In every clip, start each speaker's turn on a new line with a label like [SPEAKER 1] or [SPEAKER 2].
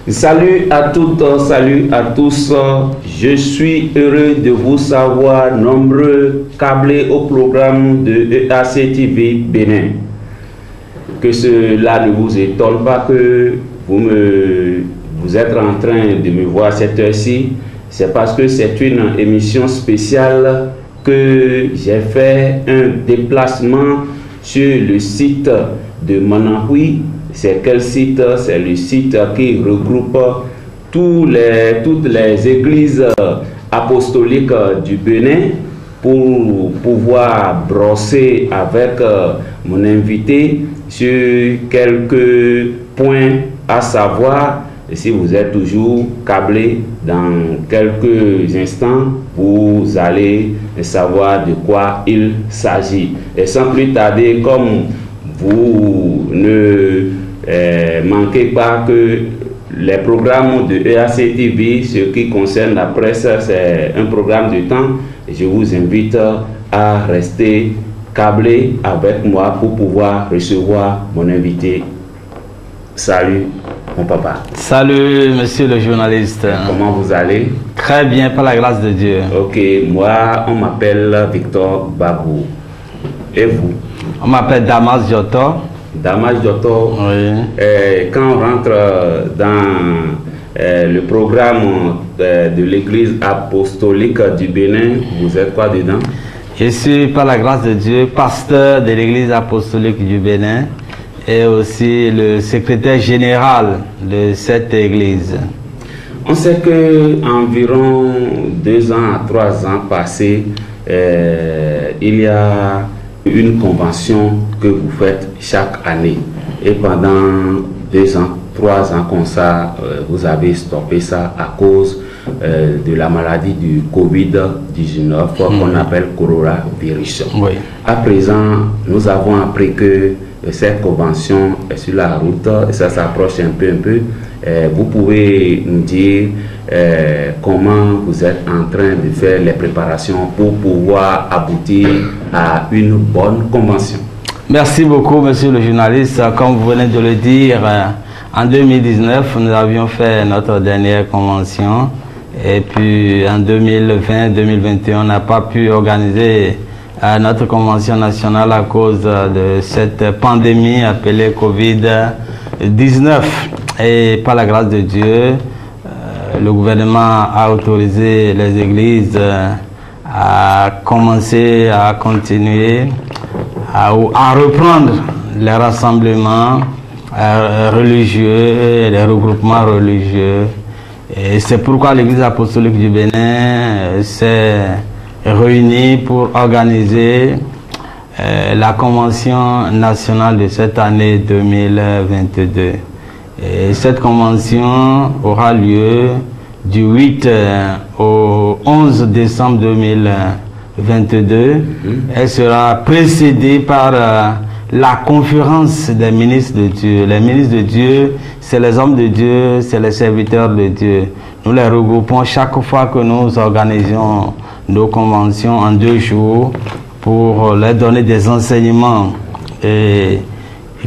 [SPEAKER 1] Salut à toutes, salut à tous. Je suis heureux de vous savoir nombreux câblés au programme de EAC TV Bénin. Que cela ne vous étonne pas que vous êtes en train de me voir à cette heure-ci. C'est parce que c'est une émission spéciale que j'ai fait un déplacement sur le site de Manahoui. C'est quel site? C'est le site qui regroupe toutes les églises apostoliques du Bénin pour pouvoir brosser avec mon invité sur quelques points à savoir. Et si vous êtes toujours câblé, dans quelques instants, vous allez savoir de quoi il s'agit. Et sans plus tarder, comme vous ne manquez pas que les programmes de EAC TV, ce qui concerne la presse, c'est un programme de temps. Je vous invite à rester câblé avec moi pour pouvoir recevoir mon invité. Salut mon papa.
[SPEAKER 2] Salut monsieur le journaliste.
[SPEAKER 1] Comment vous allez?
[SPEAKER 2] Très bien, par la grâce de Dieu.
[SPEAKER 1] Ok, moi on m'appelle Victor Babou. Et vous?
[SPEAKER 2] On m'appelle Damas Giotto.
[SPEAKER 1] Damas Giotto.
[SPEAKER 2] Oui.
[SPEAKER 1] Quand on rentre dans le programme de l'église apostolique du Bénin, vous êtes quoi dedans?
[SPEAKER 2] Je suis, par la grâce de Dieu, pasteur de l'église apostolique du Bénin et aussi le secrétaire général de cette église.
[SPEAKER 1] On sait que environ 2 ans à 3 ans passés, il y a une convention que vous faites chaque année. Et pendant 2 ans, 3 ans comme ça, vous avez stoppé ça à cause de la maladie du Covid-19 qu'on appelle coronavirus.
[SPEAKER 2] Oui.
[SPEAKER 1] À présent, nous avons appris que cette convention est sur la route et ça s'approche un peu. Vous pouvez nous dire comment vous êtes en train de faire les préparations pour pouvoir aboutir à une bonne convention.
[SPEAKER 2] Merci beaucoup monsieur le journaliste. Comme vous venez de le dire, en 2019, nous avions fait notre dernière convention. Et puis en 2020-2021, on n'a pas pu organiser notre convention nationale à cause de cette pandémie appelée Covid-19. Et par la grâce de Dieu, le gouvernement a autorisé les églises à commencer, à continuer, à reprendre les rassemblements religieux, les regroupements religieux. Et c'est pourquoi l'Église apostolique du Bénin s'est réunie pour organiser la convention nationale de cette année 2022. Et cette convention aura lieu du 8 au 11 décembre 2022. Elle sera précédée par la conférence des ministres de Dieu. Les ministres de Dieu, c'est les hommes de Dieu, c'est les serviteurs de Dieu. Nous les regroupons chaque fois que nous organisons nos conventions en 2 jours pour leur donner des enseignements. Et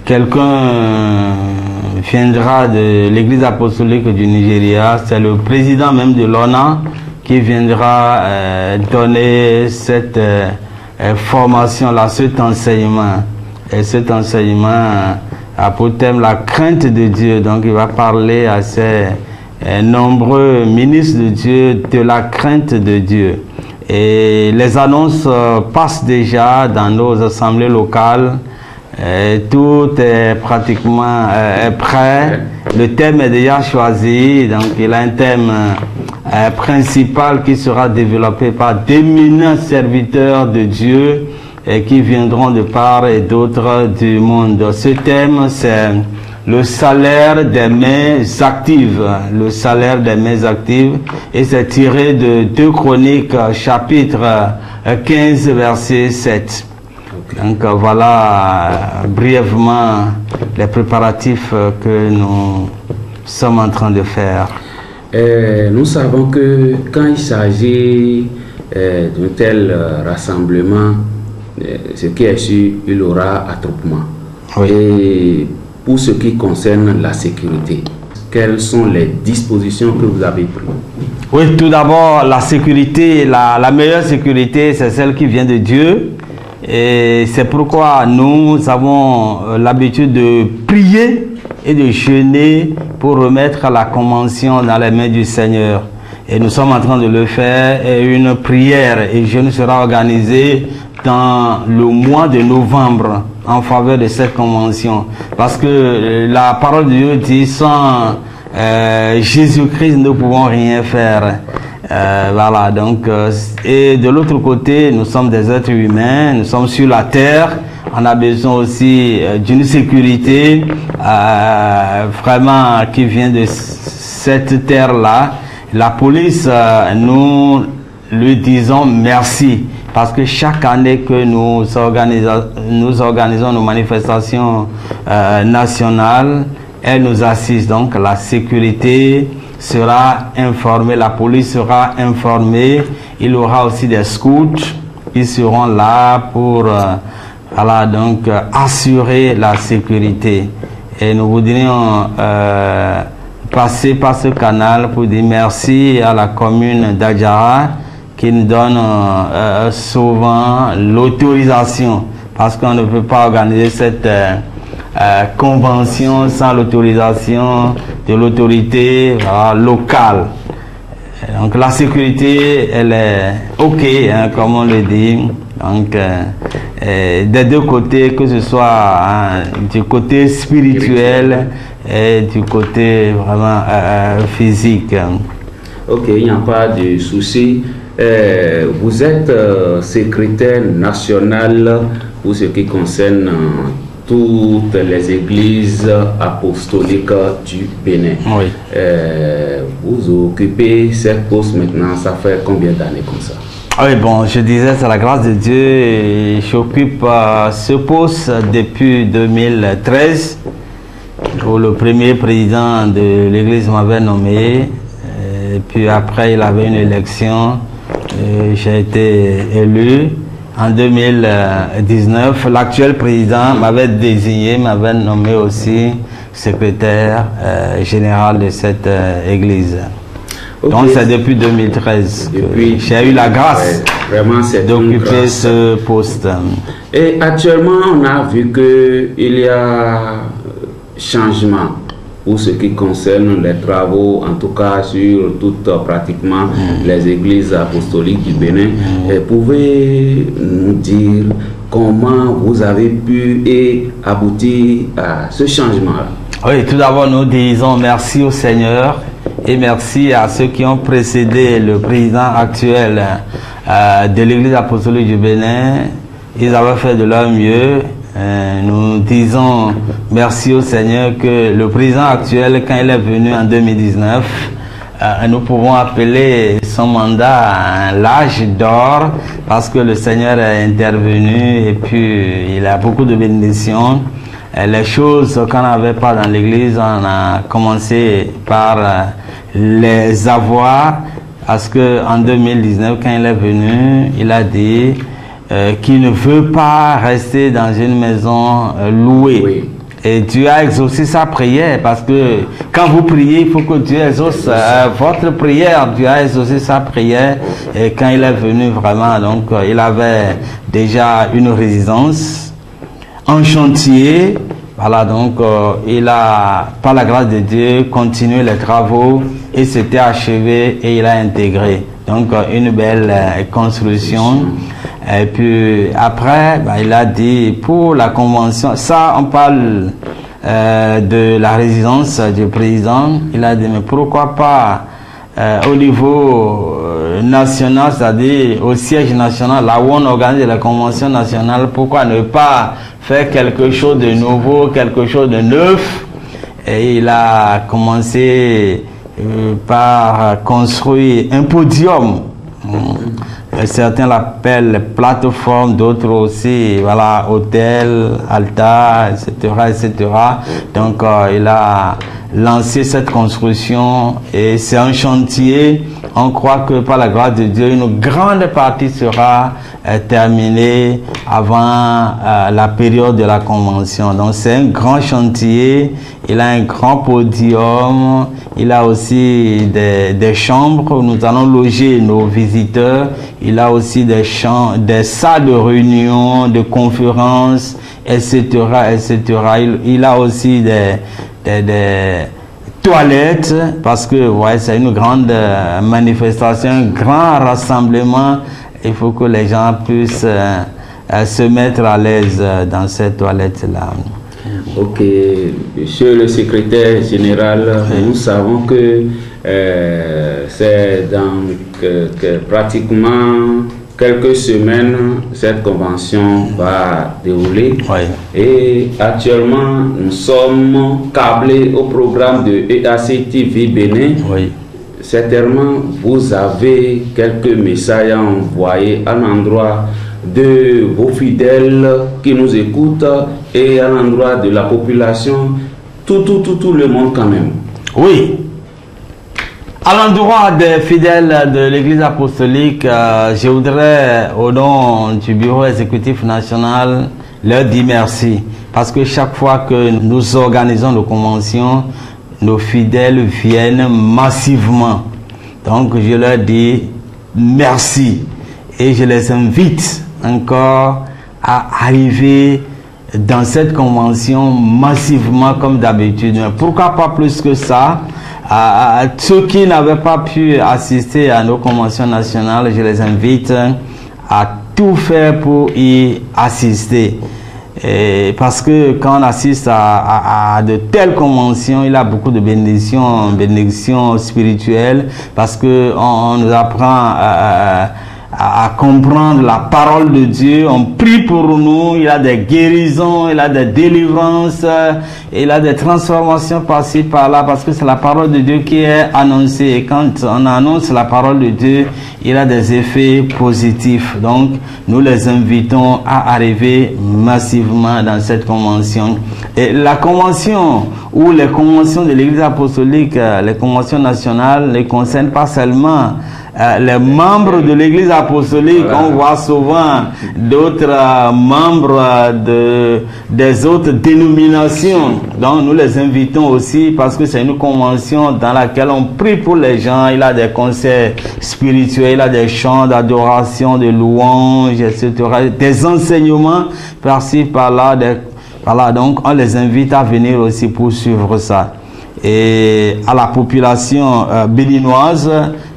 [SPEAKER 2] quelqu'un viendra de l'église apostolique du Nigeria, c'est le président même de l'ONA qui viendra donner cette formation-là, cet enseignement. Et cet enseignement a pour thème la crainte de Dieu. Donc il va parler à ces nombreux ministres de Dieu de la crainte de Dieu. Et les annonces passent déjà dans nos assemblées locales. Tout est pratiquement prêt. Le thème est déjà choisi. Donc il a un thème principal qui sera développé par d'éminents serviteurs de Dieu et qui viendront de part et d'autre du monde. Ce thème, c'est le salaire des mains actives. Le salaire des mains actives. Et c'est tiré de 2 Chroniques, chapitre 15, verset 7. Donc voilà brièvement les préparatifs que nous sommes en train de faire.
[SPEAKER 1] Nous savons que quand il s'agit d'un tel rassemblement, ce qui est sûr, il aura attroupement.
[SPEAKER 2] Oui.
[SPEAKER 1] Et pour ce qui concerne la sécurité, quelles sont les dispositions que vous avez prises?
[SPEAKER 2] Oui, tout d'abord, la sécurité, la meilleure sécurité, c'est celle qui vient de Dieu. Et c'est pourquoi nous avons l'habitude de prier et de jeûner pour remettre la convention dans les mains du Seigneur. Et nous sommes en train de le faire. Et une prière et jeûne sera organisée dans le mois de novembre en faveur de cette convention. Parce que la parole de Dieu dit sans Jésus-Christ, nous ne pouvons rien faire. Voilà, donc, et de l'autre côté, nous sommes des êtres humains, nous sommes sur la terre, on a besoin aussi d'une sécurité vraiment qui vient de cette terre-là. La police, nous lui disons merci, parce que chaque année que nous organisons nos manifestations nationales, elle nous assiste, donc la sécurité sera informée, la police sera informée, il y aura aussi des scouts qui seront là pour voilà, donc, assurer la sécurité. Et nous voudrions passer par ce canal pour dire merci à la commune d'Adjara qui nous donne souvent l'autorisation, parce qu'on ne peut pas organiser cette convention sans l'autorisation de l'autorité locale. Donc la sécurité, elle est ok, hein, comme on le dit. Donc des deux côtés, que ce soit du côté spirituel et du côté vraiment physique.
[SPEAKER 1] Ok, il n'y a pas de souci. Vous êtes secrétaire national pour ce qui concerne toutes les églises apostoliques du Bénin.
[SPEAKER 2] Oui.
[SPEAKER 1] Vous occupez cette poste maintenant, ça fait combien d'années comme ça?
[SPEAKER 2] Oui, bon, je disais, c'est la grâce de Dieu, et j'occupe ce poste depuis 2013, où le premier président de l'église m'avait nommé, et puis après il avait une élection, j'ai été élu. En 2019, l'actuel président m'avait désigné, m'avait nommé aussi secrétaire général de cette église. Okay. Donc c'est depuis 2013 que j'ai eu la grâce d'occuper ce poste.
[SPEAKER 1] Et actuellement, on a vu qu'il y a changement pour ce qui concerne les travaux, en tout cas sur toutes pratiquement les églises apostoliques du Bénin. Pouvez nous dire comment vous avez pu aboutir à ce changement-là?
[SPEAKER 2] Oui, tout d'abord nous disons merci au Seigneur et merci à ceux qui ont précédé le président actuel de l'église apostolique du Bénin. Ils avaient fait de leur mieux. Nous disons merci au Seigneur que le président actuel, quand il est venu en 2019, nous pouvons appeler son mandat l'âge d'or, parce que le Seigneur est intervenu et puis il a beaucoup de bénédictions. Les choses qu'on n'avait pas dans l'église, on a commencé par les avoir, parce que en 2019, quand il est venu, il a dit qu'il ne veut pas rester dans une maison louée. Oui. Et Dieu a exaucé sa prière, parce que quand vous priez, il faut que Dieu exauce votre prière. Dieu a exaucé sa prière, et quand il est venu vraiment, donc il avait déjà une résidence, un chantier. Voilà, donc il a, par la grâce de Dieu, continué les travaux et c'était achevé et il a intégré. Donc une belle construction. Et puis après, il a dit pour la convention, ça on parle de la résidence du président. Il a dit mais pourquoi pas au niveau national, c'est-à-dire au siège national, là où on organise la convention nationale, pourquoi ne pas faire quelque chose de nouveau, quelque chose de neuf? Et il a commencé par construire un podium. Certains l'appellent plateforme, d'autres aussi, voilà, hôtel, altar, etc., etc. Donc il a lancer cette construction et c'est un chantier. On croit que par la grâce de Dieu, une grande partie sera terminée avant la période de la convention. Donc c'est un grand chantier, il a un grand podium, il a aussi des chambres où nous allons loger nos visiteurs, il a aussi des salles de réunion, de conférences, etc. etc. Il a aussi des toilettes, parce que ouais, c'est une grande manifestation, un grand rassemblement. Il faut que les gens puissent se mettre à l'aise dans cette toilette-là.
[SPEAKER 1] Ok, monsieur le secrétaire général, nous savons que c'est dans pratiquement quelques semaines, cette convention va dérouler.
[SPEAKER 2] Oui.
[SPEAKER 1] Et actuellement, nous sommes câblés au programme de EAC TV Bénin.
[SPEAKER 2] Oui.
[SPEAKER 1] Certainement, vous avez quelques messages à envoyer à l'endroit de vos fidèles qui nous écoutent et à l'endroit de la population, tout le monde quand même.
[SPEAKER 2] Oui. À l'endroit des fidèles de l'Église apostolique, je voudrais, au nom du Bureau exécutif national, leur dire merci. Parce que chaque fois que nous organisons nos conventions, nos fidèles viennent massivement. Donc je leur dis merci. Et je les invite encore à arriver dans cette convention massivement comme d'habitude. Pourquoi pas plus que ça? Ceux qui n'avaient pas pu assister à nos conventions nationales, je les invite à tout faire pour y assister. Et parce que quand on assiste à de telles conventions, il y a beaucoup de bénédictions spirituelles, parce que on nous apprend à comprendre la parole de Dieu, on prie pour nous, il y a des guérisons, il y a des délivrances, il y a des transformations par-ci, par-là, parce que c'est la parole de Dieu qui est annoncée. Et quand on annonce la parole de Dieu, il y a des effets positifs. Donc, nous les invitons à arriver massivement dans cette convention. Et la convention, ou les conventions de l'Église apostolique, les conventions nationales, ne concernent pas seulement les membres de l'Église apostolique. Voilà. On voit souvent d'autres membres des autres dénominations. Donc nous les invitons aussi, parce que c'est une convention dans laquelle on prie pour les gens. Il y a des concerts spirituels, il y a des chants d'adoration, de louanges, etc. Des enseignements par-ci, par-là. Voilà, donc on les invite à venir aussi pour suivre ça. Et à la population béninoise,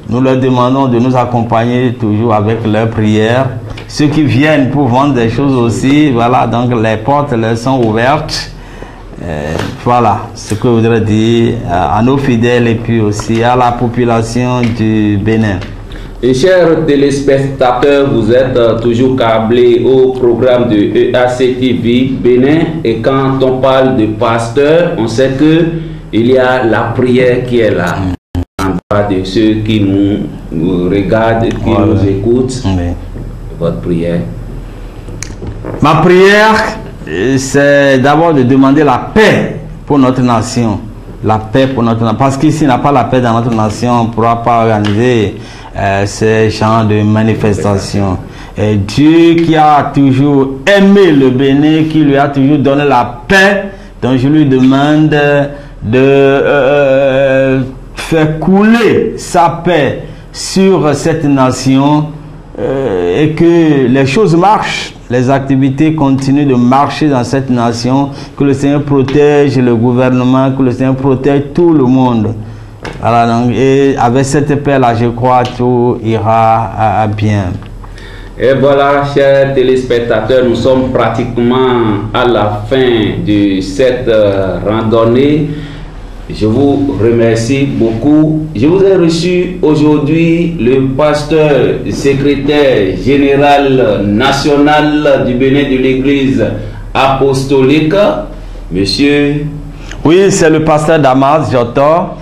[SPEAKER 2] nous leur demandons de nous accompagner toujours avec leurs prières. Ceux qui viennent pour vendre des choses aussi, voilà, donc les portes leur sont ouvertes. Voilà ce que je voudrais dire à nos fidèles et puis aussi à la population du Bénin.
[SPEAKER 1] Et chers téléspectateurs, vous êtes toujours câblés au programme de EAC TV Bénin. Et quand on parle de pasteur, on sait que il y a la prière qui est là. De ceux qui nous regardent, qui nous écoutent, votre prière.
[SPEAKER 2] Ma prière, c'est d'abord de demander la paix pour notre nation. La paix pour notre nation. Parce qu'ici, il n'y a pas la paix dans notre nation, on ne pourra pas organiser ces genres de manifestations. Et Dieu qui a toujours aimé le Bénin, qui lui a toujours donné la paix, donc je lui demande de faire couler sa paix sur cette nation et que les choses marchent, les activités continuent de marcher dans cette nation, que le Seigneur protège le gouvernement, que le Seigneur protège tout le monde. Voilà, donc, et avec cette paix-là, je crois que tout ira bien.
[SPEAKER 1] Et voilà, chers téléspectateurs, nous sommes pratiquement à la fin de cette randonnée. Je vous remercie beaucoup. Je vous ai reçu aujourd'hui le pasteur secrétaire général national du Bénin de l'Église apostolique, monsieur.
[SPEAKER 2] Oui, c'est le pasteur Damas Jotor.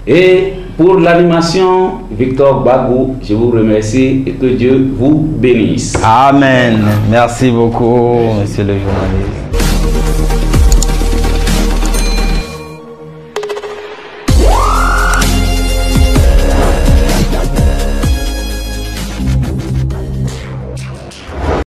[SPEAKER 1] Et pour l'animation, Victor Bagou, je vous remercie et que Dieu vous bénisse.
[SPEAKER 2] Amen. Merci beaucoup, monsieur le journaliste.